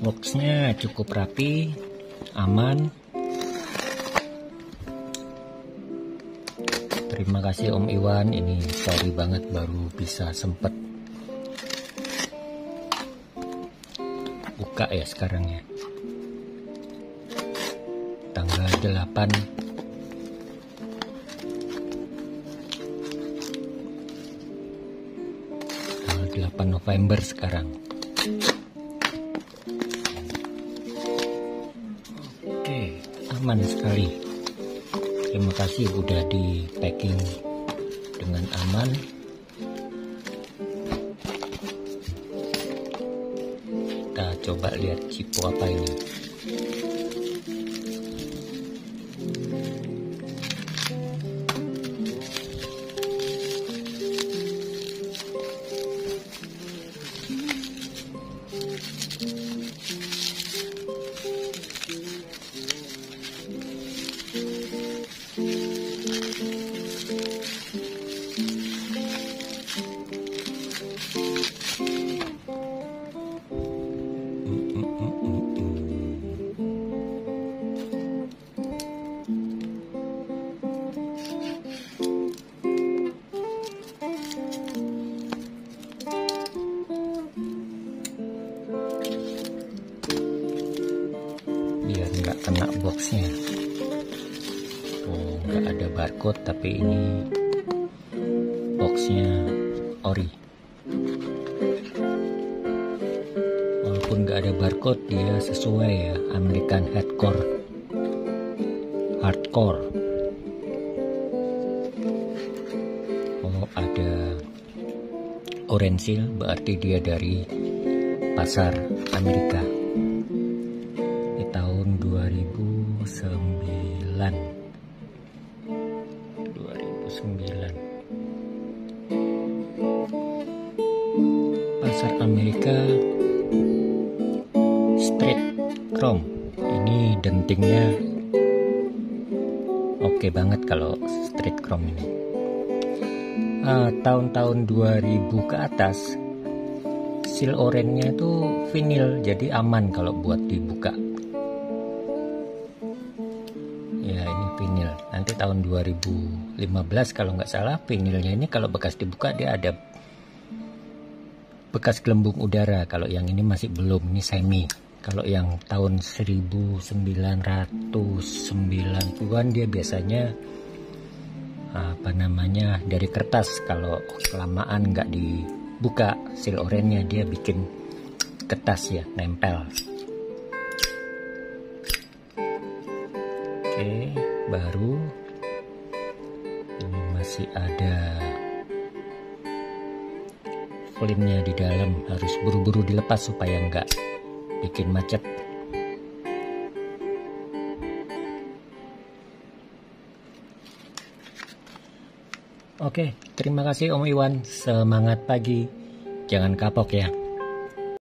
Boxnya cukup rapi, aman. Terima kasih Om Iwan, ini sorry banget baru bisa sempet buka ya sekarang ya. Tanggal 8 November sekarang. Oke, aman sekali. Terima kasih udah di packing dengan aman. Kita coba lihat cipo apa ini. Biar nggak kena boxnya. Oh, nggak ada barcode, tapi ini boxnya ori. Walaupun nggak ada barcode, dia sesuai ya, American hardcore. Oh, ada orange seal, berarti dia dari pasar Amerika. Tahun 2009. Pasar Amerika straight chrome. Ini dentingnya oke banget kalau straight chrome ini. Tahun-tahun 2000 ke atas seal orange-nya itu vinil, jadi aman kalau buat dibuka. Ya, ini vinil. Nanti tahun 2015 kalau nggak salah, vinilnya ini kalau bekas dibuka dia ada bekas gelembung udara. Kalau yang ini masih belum, ini semi. Kalau yang tahun 1990-an dia biasanya dari kertas. Kalau kelamaan nggak dibuka seal orange-nya, dia bikin kertas ya, nempel. Oke, baru ini masih ada filmnya di dalam, harus buru-buru dilepas supaya nggak bikin macet. Oke, terima kasih Om Iwan, semangat pagi, jangan kapok ya.